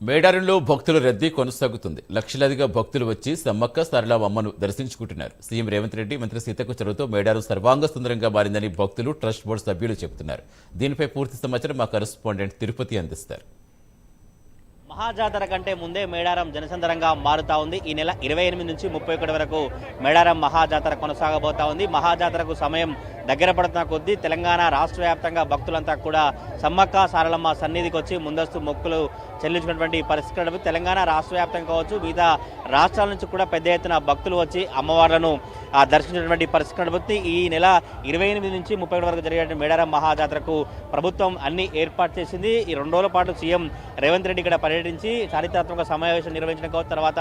మేడారంలో భక్తుల రద్దీ కొనసాగుతుంది. లక్షలాదిగా భక్తులు వచ్చి సమ్మక్క సారలమ్మ అమ్మను దర్శించుకుంటున్నారు. సీఎం రేవంత్ రెడ్డి, మంత్రి సీతక్క చొరవతో మేడారం సర్వాంగ సుందరంగా మారిందని భక్తులు, ట్రస్ట్ బోర్డు సభ్యులు చెబుతున్నారు. దీనిపై పూర్తి సమాచారం మా కరెస్పాండెంట్ తిరుపతి అందిస్తారు. మహాజాతర కంటే ముందే మేడారం జనసందరంగా మారుతా ఉంది. ఈ నెల 28 నుంచి 31 వరకు మేడారం మహాజాతర కొనసాగబోతా ఉంది. మహాజాతరకు సమయం దగ్గర పడుతున్న కొద్దీ తెలంగాణ రాష్ట్ర వ్యాప్తంగా భక్తులంతా కూడా సమ్మక్క సారలమ్మ సన్నిధికి వచ్చి ముందస్తు మొక్కులు చెల్లించుకున్నటువంటి పరిస్థితి. తెలంగాణ రాష్ట్ర వ్యాప్తంగా కావచ్చు, వివిధ రాష్ట్రాల నుంచి కూడా పెద్ద ఎత్తున భక్తులు వచ్చి అమ్మవార్లను దర్శించినటువంటి పరిస్థితి. ఈ నెల 28 నుంచి 31 వరకు జరిగే మేడారం మహాజాతరకు ప్రభుత్వం అన్ని ఏర్పాటు చేసింది. ఈ 2 రోజుల పాటు సీఎం రేవంత్ రెడ్డి ఇక్కడ పర్యటించి చారిత్రాత్మక సమావేశం నిర్వహించిన తర్వాత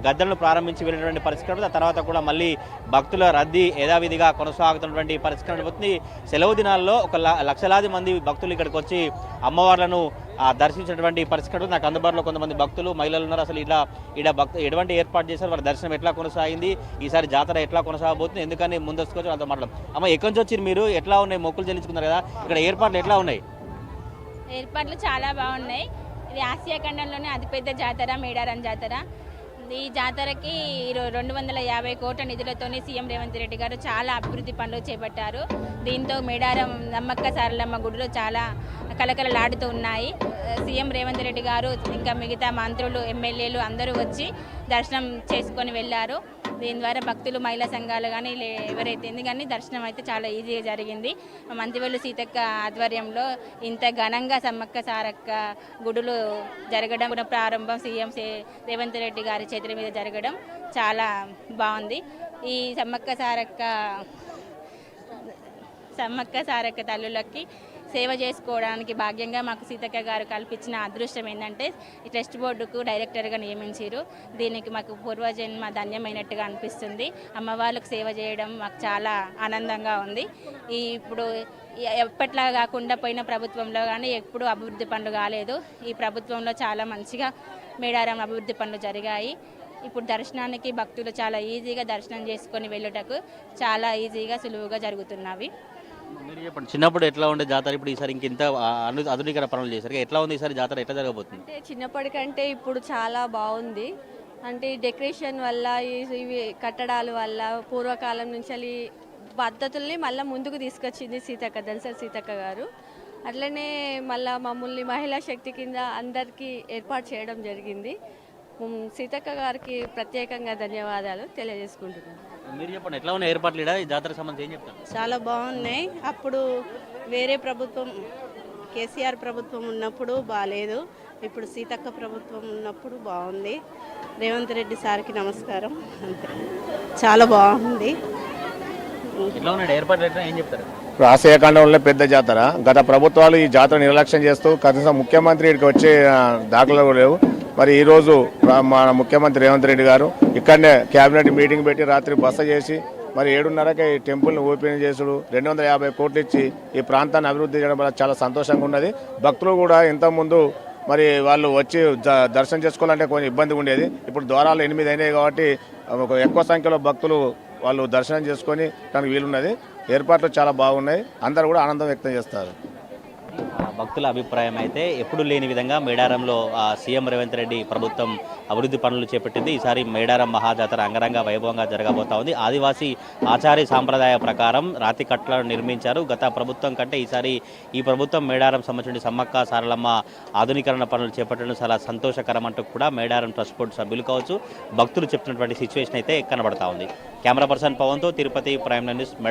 గద్దెలను ప్రారంభించి వెళ్ళినటువంటి పరిస్థితి. ఆ తర్వాత కూడా మళ్ళీ భక్తుల రద్దీ యథావిధిగా కొనసాగుతున్నటువంటి పరిస్థితి కనబడుతుంది. సెలవు దినాల్లో ఒక లక్షలాది మంది భక్తులు ఇక్కడికి వచ్చి అమ్మవార్లను దర్శించినటువంటి పరిస్థితి. నాకు అందుబాటులో కొంతమంది భక్తులు, మహిళలు ఉన్నారు. అసలు ఎటువంటి ఏర్పాటు చేశారు, వారి దర్శనం ఎట్లా కొనసాగింది, ఈసారి జాతర ఎట్లా కొనసాగబోతుంది, ఎందుకని ముందస్తుకొచ్చి వాళ్ళతో మాట్లాడడం. అమ్మ, ఎక్కడి నుంచి వచ్చి మీరు, ఎట్లా ఉన్నాయి, మొక్కులు చెల్లించుకున్నారు కదా, ఇక్కడ ఏర్పాట్లు ఎట్లా ఉన్నాయి? ఏర్పాట్లు చాలా బాగున్నాయి. ఇది ఆసియా ఖండంలోనే అతిపెద్ద జాతర మేడారం జాతర. ఈ జాతరకి 250 కోట్ల నిధులతోనే సీఎం రేవంత్ రెడ్డి గారు చాలా అభివృద్ధి పనులు చేపట్టారు. దీంతో మేడారం సమ్మక్క సారలమ్మ గుడిలో చాలా కలకలలాడుతూ ఉన్నాయి. సీఎం రేవంత్ రెడ్డి గారు ఇంకా మిగతా మంత్రులు, ఎమ్మెల్యేలు అందరూ వచ్చి దర్శనం చేసుకొని వెళ్ళారు. దీని ద్వారా భక్తులు, మహిళా సంఘాలు కానీ ఎవరైతే కానీ దర్శనం అయితే చాలా ఈజీగా జరిగింది. మంత్రివర్యులు సీతక్క ఆధ్వర్యంలో ఇంత ఘనంగా సమ్మక్క సారక్క గుడులు జరగడం, ప్రారంభం సీఎం రేవంత్ రెడ్డి గారి చేతుల మీద జరగడం చాలా బాగుంది. ఈ సమ్మక్క సారక్క తల్లులకి సేవ చేసుకోవడానికి భాగ్యంగా మాకు సీతక్క గారు కల్పించిన అదృష్టం ఏంటంటే ఈ ట్రస్ట్ బోర్డుకు డైరెక్టర్గా నియమించారు. దీనికి మాకు పూర్వజన్మ ధన్యమైనట్టుగా అనిపిస్తుంది. అమ్మవాళ్ళకు సేవ చేయడం మాకు చాలా ఆనందంగా ఉంది. ఇప్పుడు ఎప్పట్లా కాకుండా పోయిన ప్రభుత్వంలో కానీ ఎప్పుడూ అభివృద్ధి పనులు కాలేదు. ఈ ప్రభుత్వంలో చాలా మంచిగా మేడారం అభివృద్ధి పనులు జరిగాయి. ఇప్పుడు దర్శనానికి భక్తులు చాలా ఈజీగా దర్శనం చేసుకొని వెళ్ళుటకు చాలా ఈజీగా సులువుగా జరుగుతున్నవి. మీరు చెప్పండి, చిన్నప్పుడు ఎట్లా ఉండే జాతర, ఇప్పుడు ఈసారి ఇంత ఆధునికర పనులు చేశారు, ఎట్లా ఉంది ఈసారి జాతర, ఎట్లా జరగబోతుంది? అంటే చిన్నప్పటికంటే ఇప్పుడు చాలా బాగుంది. అంటే డెకరేషన్ వల్ల, ఇవి కట్టడాల వల్ల పూర్వకాలం నుంచి పద్ధతుల్ని మళ్ళీ ముందుకు తీసుకొచ్చింది ధనసరి సీతక్క గారు. అట్లనే మళ్ళీ మమ్మల్ని మహిళా శక్తి కింద అందరికీ ఏర్పాటు చేయడం జరిగింది. సీతక్క గారికి ప్రత్యేకంగా ధన్యవాదాలు తెలియజేసుకుంటున్నాను. మీరు చెప్పండి, ఎట్లా ఉన్నాయి ఏర్పాట్లు, ఈ జాతరకు సంబంధించి ఏం చెప్తారు? చాలా బాగున్నాయి. అప్పుడు వేరే ప్రభుత్వం, కేసీఆర్ ప్రభుత్వం ఉన్నప్పుడు బాగాలేదు, ఇప్పుడు సీతక్క ప్రభుత్వం ఉన్నప్పుడు బాగుంది. రేవంత్ రెడ్డి సార్కి నమస్కారం. అంతే, చాలా బాగుంది. ఎట్లా ఉన్నాయి ఏర్పాట్లు, ఎట్లా ఏం చెప్తారు? ఆసియా ఖండంలో పెద్ద జాతర. గత ప్రభుత్వాలు ఈ జాతర నిర్లక్ష్యం చేస్తూ కనీసం ముఖ్యమంత్రి ఇక్కడికి వచ్చే దాఖలు లేవు. మరి ఈరోజు మన ముఖ్యమంత్రి రేవంత్ రెడ్డి గారు ఇక్కడనే క్యాబినెట్ మీటింగ్ పెట్టి రాత్రి బస చేసి మరి 7:30కి ఈ టెంపుల్ని ఓపెన్ చేసుడు, 250 కోట్లు ఇచ్చి ఈ ప్రాంతాన్ని అభివృద్ధి చేయడం వల్ల చాలా సంతోషంగా ఉన్నది. భక్తులు కూడా ఇంతకుముందు మరి వాళ్ళు వచ్చి దర్శనం చేసుకోవాలంటే కొంచెం ఇబ్బంది ఉండేది. ఇప్పుడు ద్వారాలు 8 అయినాయి కాబట్టి ఎక్కువ సంఖ్యలో భక్తులు వాళ్ళు దర్శనం చేసుకొని దానికి వీలున్నది. ఏర్పాట్లు చాలా బాగున్నాయి. అందరూ కూడా ఆనందం వ్యక్తం చేస్తారు. భక్తుల అభిప్రాయం అయితే ఎప్పుడు లేని విధంగా మేడారంలో సీఎం రేవంత్ రెడ్డి ప్రభుత్వం అభివృద్ధి పనులు చేపట్టింది. ఈసారి మేడారం మహాజాతర అంగరంగ వైభవంగా జరగబోతా ఉంది. ఆదివాసీ ఆచార్య సాంప్రదాయ ప్రకారం రాతి కట్టలను నిర్మించారు. గత ప్రభుత్వం కంటే ఈసారి ఈ ప్రభుత్వం మేడారం సంబంధించిన సమ్మక్క సారలమ్మ ఆధునీకరణ పనులు చేపట్టడం చాలా సంతోషకరం అంటూ కూడా మేడారం ట్రస్ట్ బోర్డు సభ్యులు కావచ్చు, భక్తులు చెప్తున్నటువంటి సిచ్యువేషన్ అయితే కనబడతా ఉంది. కెమెరా పర్సన్ పవన్తో తిరుపతి, ప్రైమ్ న్యూస్, మేడారం.